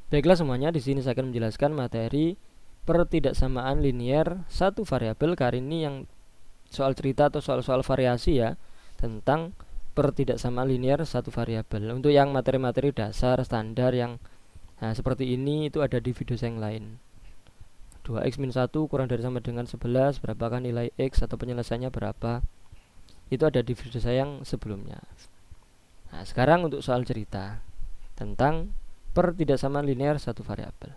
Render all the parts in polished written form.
Baiklah semuanya, di sini saya akan menjelaskan materi pertidaksamaan linier satu variabel. Kali ini yang soal cerita atau soal-soal variasi ya, tentang pertidaksamaan linier satu variabel. Untuk yang materi-materi dasar standar yang seperti ini itu ada di video saya yang lain. 2x min 1 kurang dari sama dengan 11, berapakah nilai x atau penyelesaiannya berapa? Itu ada di video saya yang sebelumnya. Nah, sekarang untuk soal cerita tentang pertidaksamaan linier satu variabel.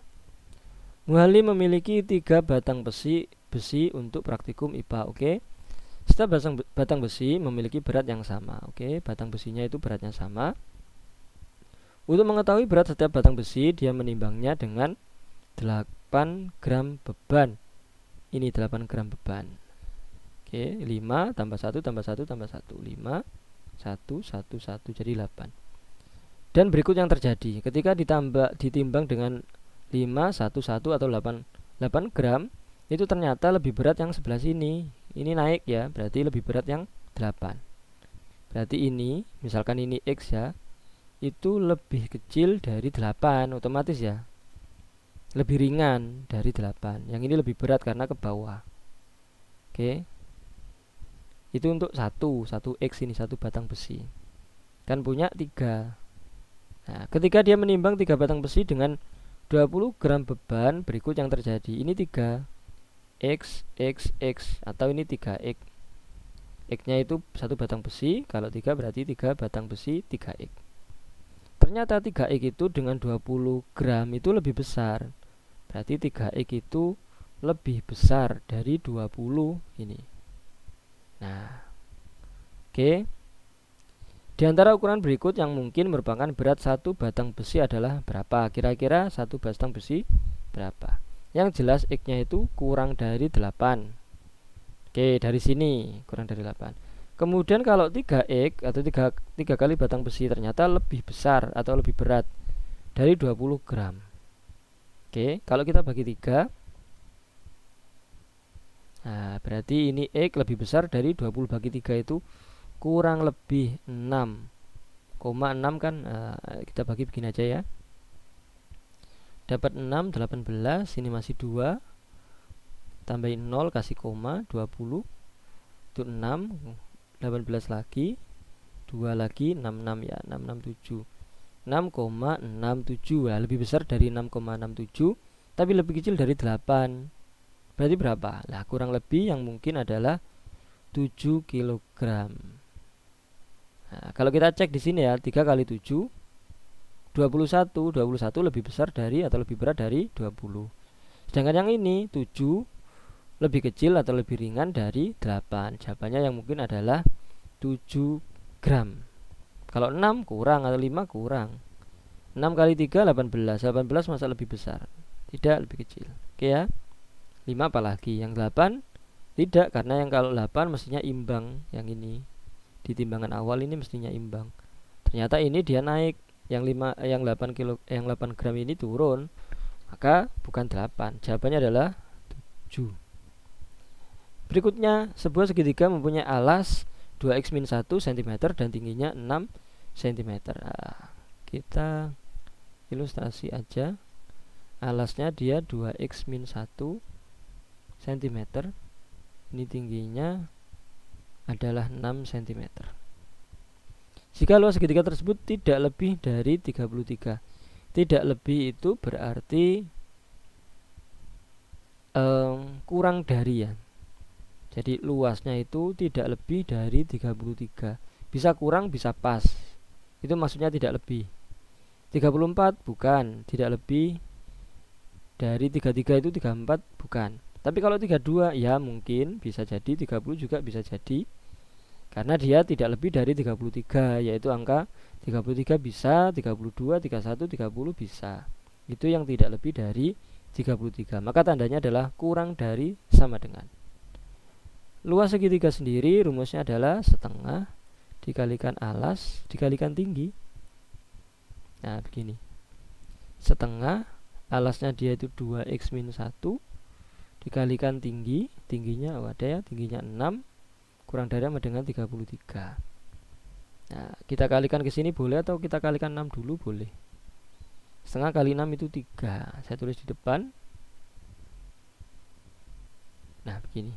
Muhalli memiliki 3 batang besi untuk praktikum IPA. Oke. Setiap batang besi memiliki berat yang sama. Oke, batang besinya itu beratnya sama. Untuk mengetahui berat setiap batang besi, dia menimbangnya dengan 8 gram beban. Ini 8 gram beban. Oke, 5 tambah 1 tambah 1 tambah 1. 5, 1, 1, 1 jadi 8. Dan berikut yang terjadi ketika ditimbang dengan 5, 1, 1 atau 8 gram, itu ternyata lebih berat yang sebelah sini. Ini naik ya, berarti lebih berat yang 8. Berarti ini, misalkan ini X ya, itu lebih kecil dari 8, otomatis ya. Lebih ringan dari 8. Yang ini lebih berat karena ke bawah. Oke. Itu untuk 1 X ini, 1 batang besi. Kan punya 3. Nah, ketika dia menimbang 3 batang besi dengan 20 gram beban, berikut yang terjadi. Ini 3 X, X, X, atau ini 3X. X-nya itu 1 batang besi, kalau 3 berarti 3 batang besi 3X. Ternyata 3X itu dengan 20 gram itu lebih besar. Berarti 3X itu lebih besar dari 20 ini. Nah, oke. Di antara ukuran berikut yang mungkin merupakan berat 1 batang besi adalah berapa? Kira-kira 1 batang besi berapa? Yang jelas X-nya itu kurang dari 8. Oke, dari sini kurang dari 8. Kemudian kalau 3X atau 3 kali batang besi ternyata lebih besar atau lebih berat dari 20 gram. Oke, kalau kita bagi 3, nah berarti ini X lebih besar dari 20 bagi 3 itu kurang lebih 6,6 kan. Kita bagi begini aja ya. Dapat 6, 18, ini masih 2. Tambahin 0, kasih koma, 20. Itu 6, 18 lagi, 2 lagi, 66 ya, 667. 6,67 ya, lebih besar dari 6,67 tapi lebih kecil dari 8. Berarti berapa? Lah kurang lebih yang mungkin adalah 7 kg. Nah, kalau kita cek di sini ya, 3 kali 7 21 lebih besar dari atau lebih berat dari 20. Sedangkan yang ini 7 lebih kecil atau lebih ringan dari 8. Jawabannya yang mungkin adalah 7 gram. Kalau 6 kurang atau 5 kurang. 6 kali 3 18. 18 masa lebih besar? Tidak, lebih kecil. Oke ya. 5 apalagi? Yang 8 tidak, karena yang kalau 8 mestinya imbang. Yang ini di timbangan awal ini mestinya imbang. Ternyata ini dia naik. Yang 8 gram ini turun. Maka bukan 8. Jawabannya adalah 7. Berikutnya, sebuah segitiga mempunyai alas 2x min 1 cm dan tingginya 6 cm. Nah, kita ilustrasi aja. Alasnya dia 2x min 1 cm. Ini tingginya adalah 6 cm. Jika luas segitiga tersebut tidak lebih dari 33. Tidak lebih itu berarti kurang dari ya. Jadi luasnya itu tidak lebih dari 33. Bisa kurang, bisa pas. Itu maksudnya tidak lebih. 34 bukan, tidak lebih dari 33 itu 34 bukan. Tapi kalau 32 ya mungkin bisa jadi, 30 juga bisa jadi. Karena dia tidak lebih dari 33, yaitu angka 33 bisa, 32, 31, 30 bisa. Itu yang tidak lebih dari 33. Maka tandanya adalah kurang dari sama dengan. Luas segitiga sendiri rumusnya adalah setengah dikalikan alas dikalikan tinggi. Nah begini, setengah alasnya dia itu 2x min 1 dikalikan tinggi. Tingginya ada ya, tingginya 6 kurang dari sama dengan 33. Nah kita kalikan ke sini boleh atau kita kalikan 6 dulu boleh. Setengah kali 6 itu 3. Saya tulis di depan. Nah begini,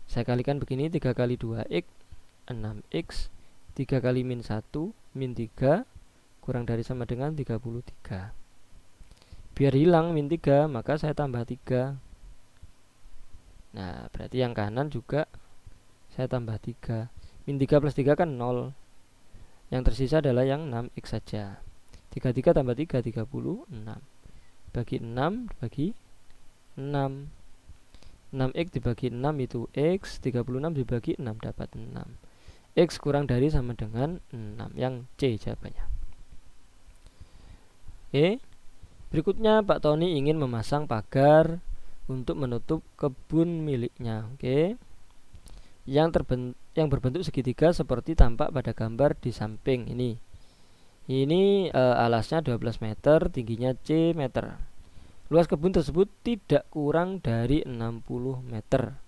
saya kalikan begini, 3 kali 2x 6x, 3 kali min 1 min 3 kurang dari sama dengan 33. Biar hilang min 3 maka saya tambah 3. Nah berarti yang kanan juga saya tambah 3. Min 3 plus 3 kan 0. Yang tersisa adalah yang 6x saja. 33 tambah 3 36. Bagi 6 bagi 6. 6x dibagi 6 itu x, 36 dibagi 6 dapat 6. X kurang dari sama dengan 6, yang C jawabannya. Oke. Berikutnya Pak Tony ingin memasang pagar untuk menutup kebun miliknya. Oke. Yang berbentuk segitiga seperti tampak pada gambar di samping ini. Ini alasnya 12 meter, tingginya C meter. Luas kebun tersebut tidak kurang dari 60 meter.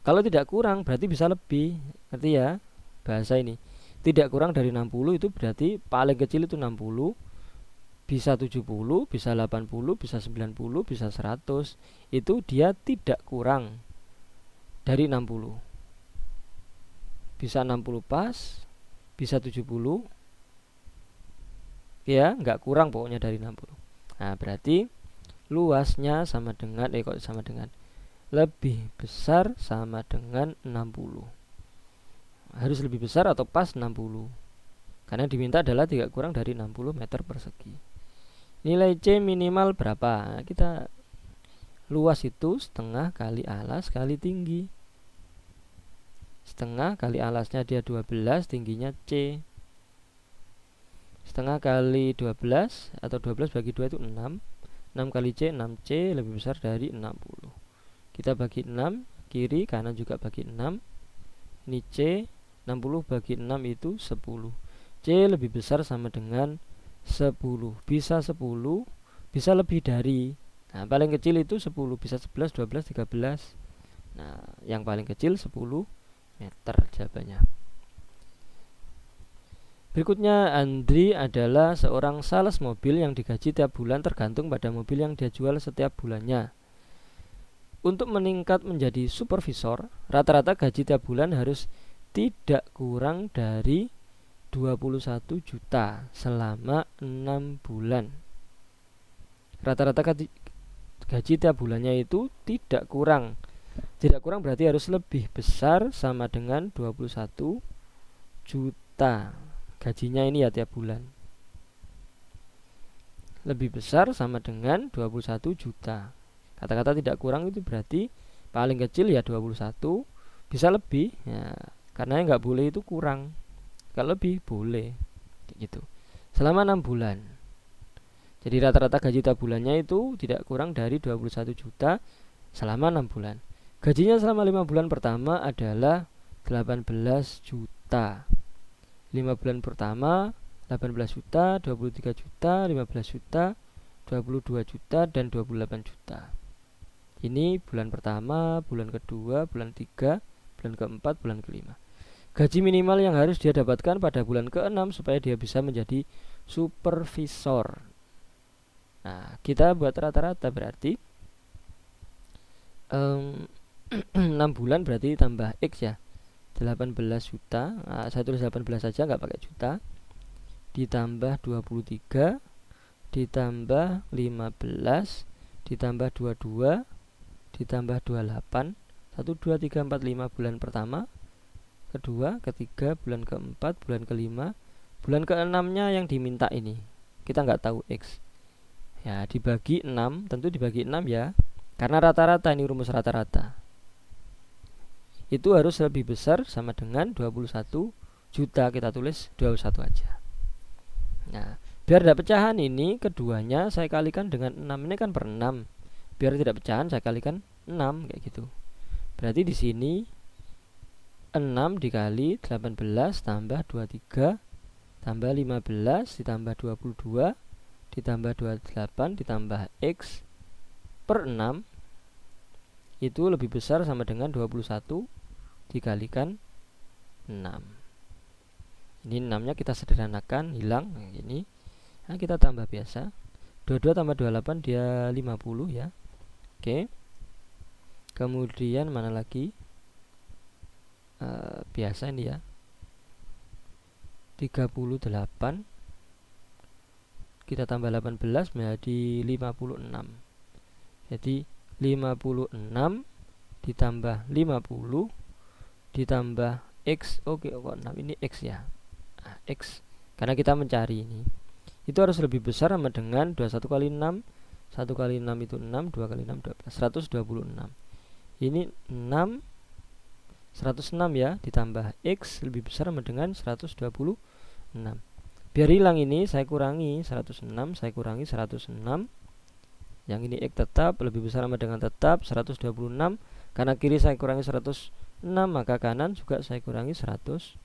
Kalau tidak kurang berarti bisa lebih. Ngerti ya bahasa ini? Tidak kurang dari 60 itu berarti paling kecil itu 60, bisa 70, bisa 80, bisa 90, bisa 100. Itu dia tidak kurang dari 60. Bisa 60 pas, bisa 70. Ya, nggak kurang pokoknya dari 60. Nah, berarti luasnya sama dengan lebih besar sama dengan 60. Harus lebih besar atau pas 60. Karena diminta adalah tidak kurang dari 60 meter persegi. Nilai C minimal berapa? Kita luas itu setengah kali alas kali tinggi. Setengah kali alasnya dia 12, tingginya C. Setengah kali 12 atau 12 bagi 2 itu 6. 6 kali C, 6C lebih besar dari 60. Kita bagi 6, kiri, kanan juga bagi 6. Ini C, 60 bagi 6 itu 10. C lebih besar sama dengan 10. Bisa 10, bisa lebih dari. Nah, paling kecil itu 10, bisa 11, 12, 13. Nah, yang paling kecil 10 meter jawabannya. Berikutnya, Andri adalah seorang sales mobil yang digaji tiap bulan tergantung pada mobil yang dia jual setiap bulannya. Untuk meningkat menjadi supervisor, rata-rata gaji tiap bulan harus tidak kurang dari 21 juta selama 6 bulan. Rata-rata gaji tiap bulannya itu tidak kurang. Tidak kurang berarti harus lebih besar sama dengan 21 juta. Gajinya ini ya tiap bulan. Lebih besar sama dengan 21 juta. Kata-kata tidak kurang itu berarti paling kecil ya 21, bisa lebih ya, karena nggak boleh itu kurang. Kalau lebih boleh gitu. Selama 6 bulan. Jadi rata-rata gaji tiap bulannya itu tidak kurang dari 21 juta selama 6 bulan. Gajinya selama 5 bulan pertama adalah 18 juta. 5 bulan pertama 18 juta, 23 juta, 15 juta, 22 juta, dan 28 juta. Ini bulan pertama, bulan kedua, bulan ketiga, bulan keempat, bulan kelima. Gaji minimal yang harus dia dapatkan pada bulan ke-6 supaya dia bisa menjadi supervisor. Nah, kita buat rata-rata berarti 6 bulan berarti tambah X ya, 18 juta. Nah, saya tulis 18 saja, nggak pakai juta. Ditambah 23, ditambah 15, ditambah 22, ditambah 28. 1, 2, 3, 4, 5 bulan pertama, kedua, ketiga, bulan keempat, bulan kelima, bulan keenamnya yang diminta ini kita nggak tahu X ya, dibagi 6, tentu dibagi 6 ya, karena rata-rata, ini rumus rata-rata itu harus lebih besar sama dengan 21 juta. Kita tulis 21 aja. Nah, biar tidak pecahan ini keduanya saya kalikan dengan 6. Ini kan per 6. Biar tidak pecahan saya kalikan 6 kayak gitu. Berarti di sini 6 dikali 18 tambah 23 tambah 15 ditambah 22 ditambah 28 ditambah X per 6 itu lebih besar sama dengan 21 dikalikan 6. Ini 6 nya kita sederhanakan, hilang. Ini Nah, kita tambah biasa. 22 tambah 28 dia 50 ya. Oke. Kemudian mana lagi? Biasa ini ya. 38 kita tambah 18 menjadi 56. Jadi 56 ditambah 50 ditambah X. Oke, kok 6 ini X ya. Nah, X karena kita mencari ini. Itu harus lebih besar sama dengan 21 kali 6. 1 kali 6 itu 6, 2 kali 6 12, 126. Ini 6 106 ya, ditambah X lebih besar sama dengan 126. Biar hilang ini saya kurangi 106, saya kurangi 106. Yang ini X tetap lebih besar sama dengan tetap 126. Karena kiri saya kurangi 106, maka kanan juga saya kurangi 106.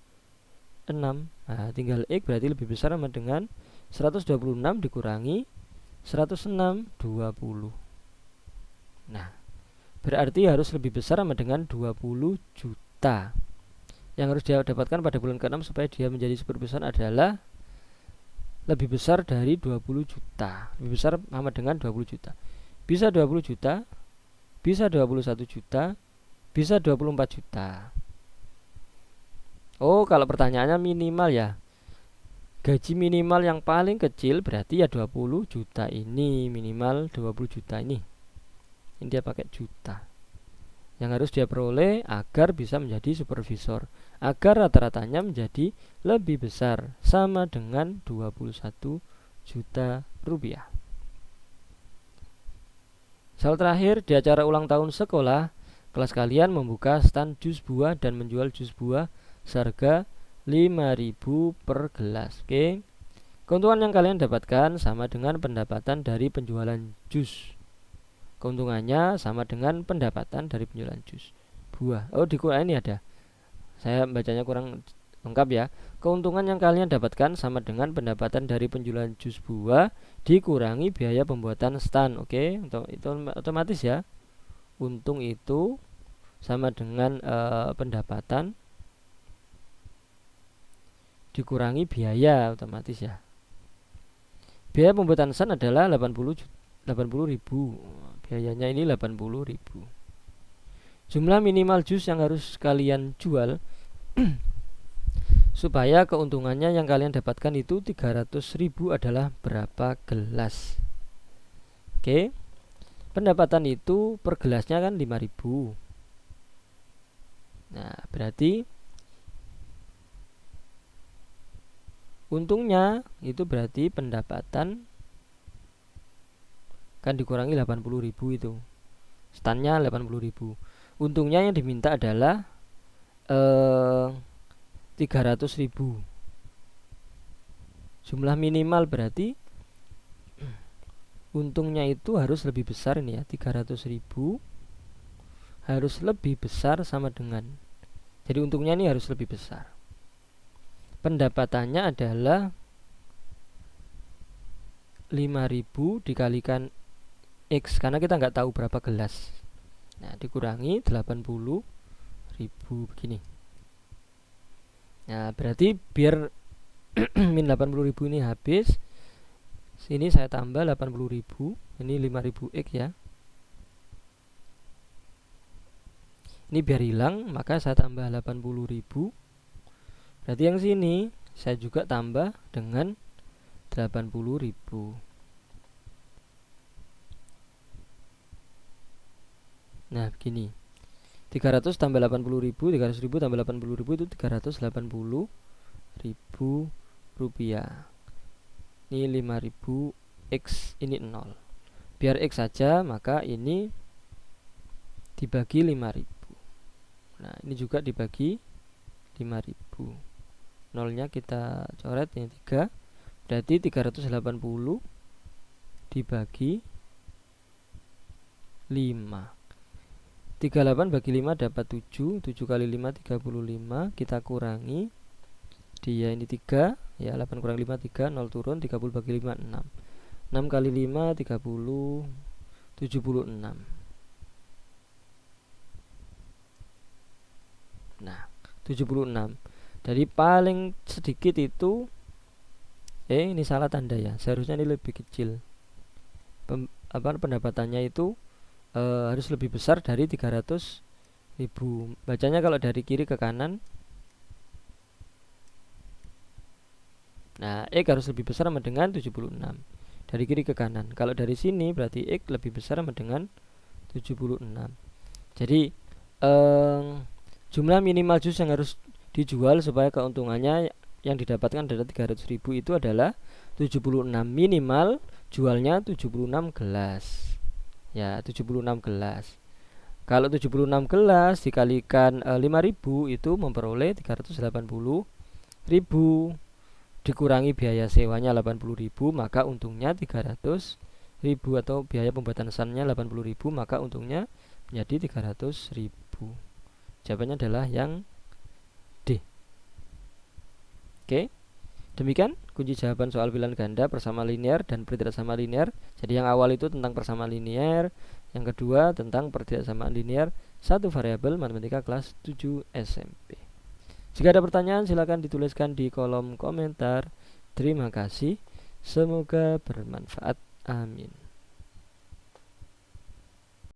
Nah, tinggal X berarti lebih besar sama dengan 126 dikurangi 106, 20. Nah, berarti harus lebih besar sama dengan 20 juta. Yang harus dia dapatkan pada bulan ke-6 supaya dia menjadi super besar adalah lebih besar dari 20 juta. Lebih besar sama dengan 20 juta. Bisa 20 juta, bisa 21 juta, bisa 24 juta. Oh, kalau pertanyaannya minimal ya. Gaji minimal yang paling kecil berarti ya 20 juta ini, minimal 20 juta ini. Ini dia pakai juta. Yang harus dia peroleh agar bisa menjadi supervisor, agar rata-ratanya menjadi lebih besar sama dengan 21 juta rupiah. Soal terakhir, di acara ulang tahun sekolah, kelas kalian membuka stand jus buah dan menjual jus buah seharga 5.000 per gelas. Oke. Keuntungan yang kalian dapatkan sama dengan pendapatan dari penjualan jus. Keuntungannya sama dengan pendapatan dari penjualan jus buah. Oh, di Quran ini ada. Saya bacanya kurang lengkap ya. Keuntungan yang kalian dapatkan sama dengan pendapatan dari penjualan jus buah dikurangi biaya pembuatan stand. Oke, itu otomatis ya. Untung itu sama dengan pendapatan dikurangi biaya otomatis ya. Biaya pembuatan stand adalah 80.000. Biayanya ini 80.000. Jumlah minimal jus yang harus kalian jual supaya keuntungannya yang kalian dapatkan itu 300.000 adalah berapa gelas? Oke. Pendapatan itu per gelasnya kan 5.000. Nah, berarti untungnya itu berarti pendapatan kan dikurangi 80.000 itu. Standnya 80.000. Untungnya yang diminta adalah 300.000. Jumlah minimal berarti untungnya itu harus lebih besar ini ya, 300.000 harus lebih besar sama dengan. Jadi untungnya ini harus lebih besar. Pendapatannya adalah 5.000 dikalikan X karena kita nggak tahu berapa gelas. Nah, dikurangi 80.000 begini. Nah, berarti biar min 80.000 ini habis, sini saya tambah 80.000, ini 5.000 X ya. Ini biar hilang, maka saya tambah 80.000. Berarti yang sini saya juga tambah dengan 80.000. Nah, begini. 300 tambah 80.000, 300.000 tambah 80.000 itu 380.000 rupiah. Ini 5.000 X, ini 0. Biar X saja, maka ini dibagi 5.000. Nah, ini juga dibagi 5.000. Nolnya kita coret yang 3. Berarti 380 dibagi 5. 38 bagi 5 dapat 7. 7 kali 5 35. Kita kurangi, dia ini 3 ya, 8 kurang 5 3, 0 turun, 30 bagi 5 6. 6 kali 5 30, 76. Nah, 76. Jadi paling sedikit itu Ini salah tanda ya, seharusnya ini lebih kecil. Pendapatannya itu harus lebih besar dari 300.000. Bacanya kalau dari kiri ke kanan, nah X harus lebih besar sama dengan 76 dari kiri ke kanan. Kalau dari sini berarti X lebih besar sama dengan 76. Jadi jumlah minimal jus yang harus dijual supaya keuntungannya yang didapatkan adalah 300.000 itu adalah 76, minimal jualnya 76 gelas. Ya, 76 gelas. Kalau 76 gelas dikalikan 5.000 itu memperoleh 380.000, dikurangi biaya sewanya 80.000, maka untungnya 300.000, atau biaya pembuatan sannya 80.000, maka untungnya menjadi 300.000. Jawabannya adalah yang D. Oke, demikian kunci jawaban soal pilihan ganda persamaan linear dan pertidaksamaan linear. Jadi yang awal itu tentang persamaan linear, yang kedua tentang pertidaksamaan linear satu variabel matematika kelas 7 SMP. Jika ada pertanyaan silakan dituliskan di kolom komentar. Terima kasih, semoga bermanfaat. Amin.